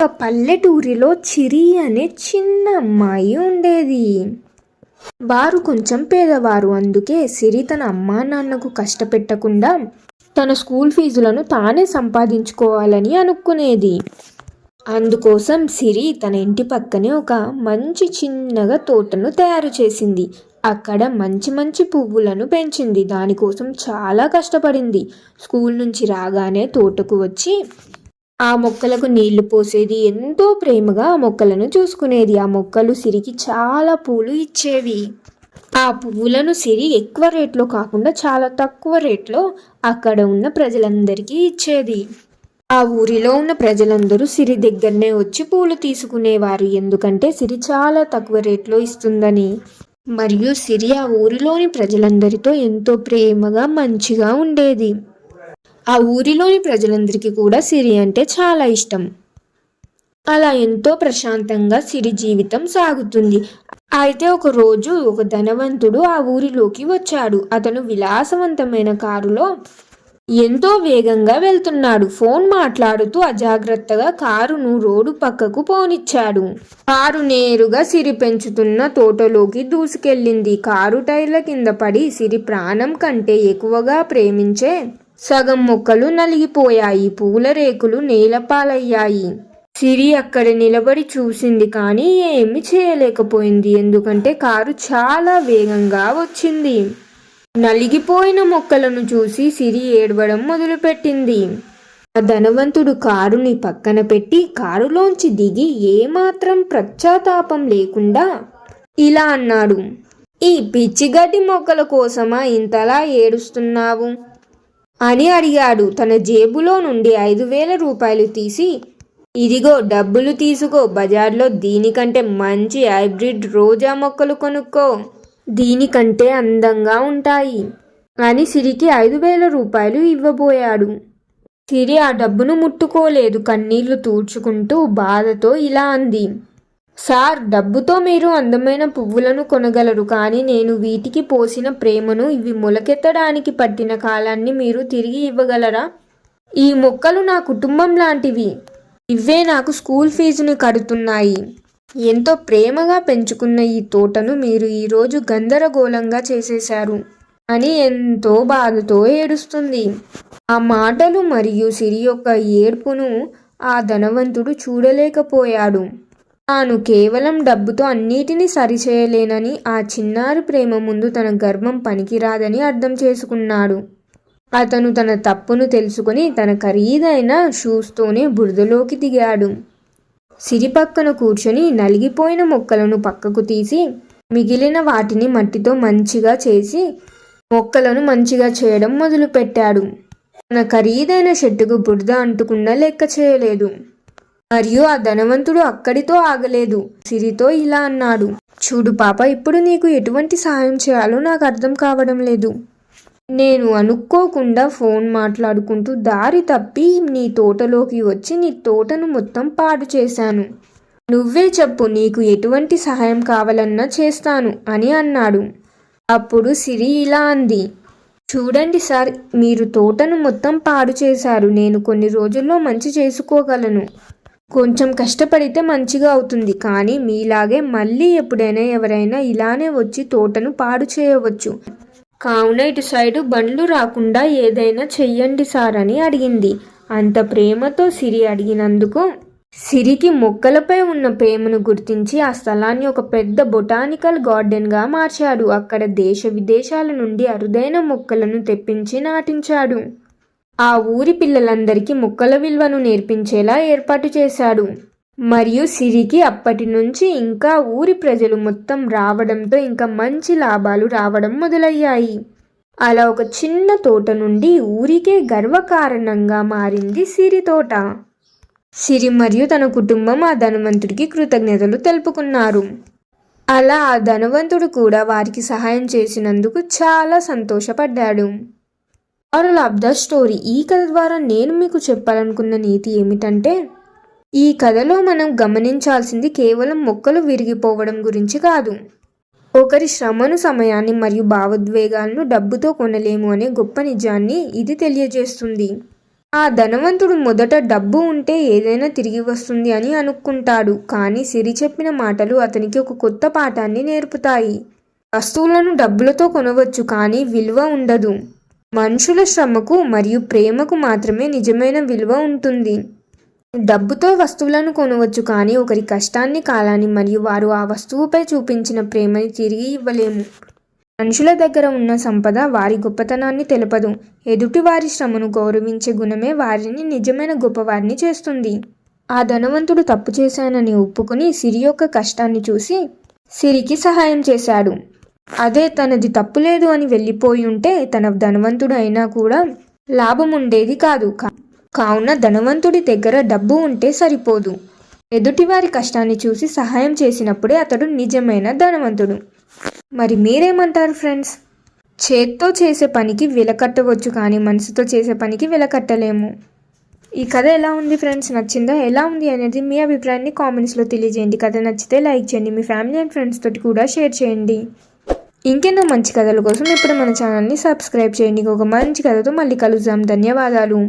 ఒక పల్లెటూరిలో చిరి అనే చిన్న అమ్మాయి ఉండేది. వారు కొంచెం పేదవారు. అందుకే సిరి తన అమ్మా నాన్నకు కష్టపెట్టకుండా తన స్కూల్ ఫీజులను తానే సంపాదించుకోవాలని అనుకునేది. అందుకోసం సిరి తన ఇంటి పక్కనే ఒక మంచి చిన్నగా తోటను తయారు చేసింది. అక్కడ మంచి మంచి పువ్వులను పెంచింది. దానికోసం చాలా కష్టపడింది. స్కూల్ నుంచి రాగానే తోటకు వచ్చి ఆ మొక్కలకు నీళ్లు పోసేది. ఎంతో ప్రేమగా ఆ మొక్కలను చూసుకునేది. ఆ మొక్కలు సిరికి చాలా పూలు ఇచ్చేవి. ఆ పువ్వులను సిరి ఎక్కువ రేట్లో కాకుండా చాలా తక్కువ రేట్లో అక్కడ ఉన్న ప్రజలందరికీ ఇచ్చేది. ఆ ఊరిలో ఉన్న ప్రజలందరూ సిరి దగ్గరనే వచ్చి పూలు తీసుకునేవారు. ఎందుకంటే సిరి చాలా తక్కువ రేట్లో ఇస్తుందని. మరియు సిరి ఆ ఊరిలోని ప్రజలందరితో ఎంతో ప్రేమగా మంచిగా ఉండేది. ఆ ఊరిలోని ప్రజలందరికీ కూడా సిరి అంటే చాలా ఇష్టం. అలా ఎంతో ప్రశాంతంగా సిరి జీవితం సాగుతుంది. అయితే ఒక రోజు ఒక ధనవంతుడు ఆ ఊరిలోకి వచ్చాడు. అతను విలాసవంతమైన కారులో ఎంతో వేగంగా వెళ్తున్నాడు. ఫోన్ మాట్లాడుతూ అజాగ్రత్తగా కారును రోడ్డు పక్కకు పోనిచ్చాడు. కారు నేరుగా సిరి పెంచుతున్న తోటలోకి దూసుకెళ్ళింది. కారు టైర్ల కింద పడి సిరి ప్రాణం కంటే ఎక్కువగా ప్రేమించే సగం మొక్కలు నలిగిపోయాయి. పూల రేకులు నేలపాలయ్యాయి. సిరి అక్కడ నిలబడి చూసింది, కానీ ఏమి చేయలేకపోయింది. ఎందుకంటే కారు చాలా వేగంగా వచ్చింది. నలిగిపోయిన మొక్కలను చూసి సిరి ఏడవడం మొదలుపెట్టింది. ఆ ధనవంతుడు కారుని పక్కన పెట్టి కారులోంచి దిగి ఏమాత్రం పశ్చాత్తాపం లేకుండా ఇలా అన్నాడు, ఈ పిచ్చిగడ్డి మొక్కల కోసమా ఇంతలా ఏడుస్తున్నావు అని అడిగాడు. తన జేబులో నుండి 5,000 రూపాయలు తీసి, ఇదిగో డబ్బులు తీసుకో, బజార్లో దీనికంటే మంచి హైబ్రిడ్ రోజా మొక్కలు కొనుక్కో, దీనికంటే అందంగా ఉంటాయి అని సిరికి 5,000 రూపాయలు ఇవ్వబోయాడు. సిరి ఆ డబ్బును ముట్టుకోలేదు. కన్నీళ్లు తూడ్చుకుంటూ బాధతో ఇలా అంది, సార్, డబ్బుతో మీరు అందమైన పువ్వులను కొనగలరు, కానీ నేను వీటికి పోసిన ప్రేమను, ఇవి మొలకెత్తడానికి పట్టిన కాలాన్ని మీరు తిరిగి ఇవ్వగలరా? ఈ మొక్కలు నా కుటుంబం లాంటివి. ఇవే నాకు స్కూల్ ఫీజుని కడుతున్నాయి. ఎంతో ప్రేమగా పెంచుకున్న ఈ తోటను మీరు ఈరోజు గందరగోళంగా చేసేశారు అని ఎంతో బాధతో ఏడుస్తుంది. ఆ మాటలు మరియు సిరి యొక్క ఏడ్పును ఆ ధనవంతుడు చూడలేకపోయాడు. తాను కేవలం డబ్బుతో అన్నిటినీ సరిచేయలేనని, ఆ చిన్నారి ప్రేమ ముందు తన గర్వం పనికిరాదని అర్థం చేసుకున్నాడు. అతను తన తప్పును తెలుసుకొని తన ఖరీదైన షూస్తోనే బురదలోకి దిగాడు. సిరి పక్కన కూర్చొని నలిగిపోయిన మొక్కలను పక్కకు తీసి మిగిలిన వాటిని మట్టితో మంచిగా చేసి మొక్కలను మంచిగా చేయడం మొదలుపెట్టాడు. తన ఖరీదైన షర్టుకు బురద అంటుకున్నా లెక్క చేయలేదు. మరియు ఆ ధనవంతుడు అక్కడితో ఆగలేదు. సిరితో ఇలా అన్నాడు, చూడు పాప, ఇప్పుడు నీకు ఎటువంటి సహాయం చేయాలో నాకు అర్థం కావడం లేదు. నేను అనుకోకుండా ఫోన్ మాట్లాడుకుంటూ దారి తప్పి నీ తోటలోకి వచ్చి నీ తోటను మొత్తం పాడు చేశాను. నువ్వే చెప్పు, నీకు ఎటువంటి సహాయం కావాలన్నా చేస్తాను అని అన్నాడు. అప్పుడు సిరి ఇలా అంది, చూడండి సార్, మీరు తోటను మొత్తం పాడు చేశారు. నేను కొన్ని రోజుల్లో మంచి చేసుకోగలను. కొంచెం కష్టపడితే మంచిగా అవుతుంది. కానీ మీలాగే మళ్ళీ ఎప్పుడైనా ఎవరైనా ఇలానే వచ్చి తోటను పాడు చేయవచ్చు. కావున ఇటు సైడు బండ్లు రాకుండా ఏదైనా చెయ్యండి సార్ అని అడిగింది. అంత ప్రేమతో సిరి అడిగినందుకు సిరికి మొక్కలపై ఉన్న ప్రేమను గుర్తించి ఆ స్థలాన్ని ఒక పెద్ద బొటానికల్ గార్డెన్గా మార్చాడు. అక్కడ దేశ విదేశాల నుండి అరుదైన మొక్కలను తెప్పించి నాటించాడు. ఆ ఊరి పిల్లలందరికీ మొక్కల విలువను నేర్పించేలా ఏర్పాటు చేశాడు. మరియు సిరికి అప్పటి నుంచి ఇంకా ఊరి ప్రజలు మొత్తం రావడంతో ఇంకా మంచి లాభాలు రావడం మొదలయ్యాయి. అలా ఒక చిన్న తోట నుండి ఊరికే గర్వకారణంగా మారింది సిరి తోట. సిరి మరియు తన కుటుంబం ఆ ధనవంతుడికి కృతజ్ఞతలు తెలుపుకున్నారు. అలా ఆ ధనవంతుడు కూడా వారికి సహాయం చేసినందుకు చాలా సంతోషపడ్డాడు. మోరల్ ఆఫ్ ద స్టోరీ, ఈ కథ ద్వారా నేను మీకు చెప్పాలనుకున్న నీతి ఏమిటంటే, ఈ కథలో మనం గమనించాల్సింది కేవలం మొక్కలు విరిగిపోవడం గురించి కాదు. ఒకరి శ్రమను, సమయాన్ని మరియు భావోద్వేగాలను డబ్బుతో కొనలేము అనే గొప్ప నిజాన్ని ఇది తెలియజేస్తుంది. ఆ ధనవంతుడు మొదట డబ్బు ఉంటే ఏదైనా తిరిగి వస్తుంది అని అనుకుంటాడు. కానీ సిరి చెప్పిన మాటలు అతనికి ఒక కొత్త పాఠాన్ని నేర్పుతాయి. వస్తువులను డబ్బులతో కొనవచ్చు, కానీ విలువ ఉండదు. మనుషుల శ్రమకు మరియు ప్రేమకు మాత్రమే నిజమైన విలువ ఉంటుంది. డబ్బుతో వస్తువులను కొనవచ్చు, కానీ ఒకరి కష్టాన్ని, కాలాన్ని మరియు వారు ఆ వస్తువుపై చూపించిన ప్రేమని తిరిగి ఇవ్వలేము. మనుషుల దగ్గర ఉన్న సంపద వారి గొప్పతనాన్ని తెలపదు. ఎదుటి వారి శ్రమను గౌరవించే గుణమే వారిని నిజమైన గొప్పవారిని చేస్తుంది. ఆ ధనవంతుడు తప్పు చేశానని ఒప్పుకొని సిరి యొక్క కష్టాన్ని చూసి సిరికి సహాయం చేశాడు. అదే తనది తప్పు లేదు అని వెళ్ళిపోయి ఉంటే తన ధనవంతుడు అయినా కూడా లాభం ఉండేది కాదు. కావున ధనవంతుడి దగ్గర డబ్బు ఉంటే సరిపోదు. ఎదుటివారి కష్టాన్ని చూసి సహాయం చేసినప్పుడే అతడు నిజమైన ధనవంతుడు. మరి మీరేమంటారు ఫ్రెండ్స్? చేత్తో చేసే పనికి వెలకట్టవచ్చు, కానీ మనసుతో చేసే పనికి వెలకట్టలేము. ఈ కథ ఎలా ఉంది ఫ్రెండ్స్? నచ్చిందా? ఎలా ఉంది అనేది మీ అభిప్రాయాన్ని కామెంట్స్లో తెలియజేయండి. కథ నచ్చితే లైక్ చేయండి, మీ ఫ్యామిలీ అండ్ ఫ్రెండ్స్ తోటి కూడా షేర్ చేయండి. ఇంకెన్నో మంచి కథల కోసం ఇప్పుడు మన ఛానల్ని సబ్స్క్రైబ్ చేయండి. ఒక మంచి కథతో మళ్ళీ కలుద్దాం. ధన్యవాదాలు.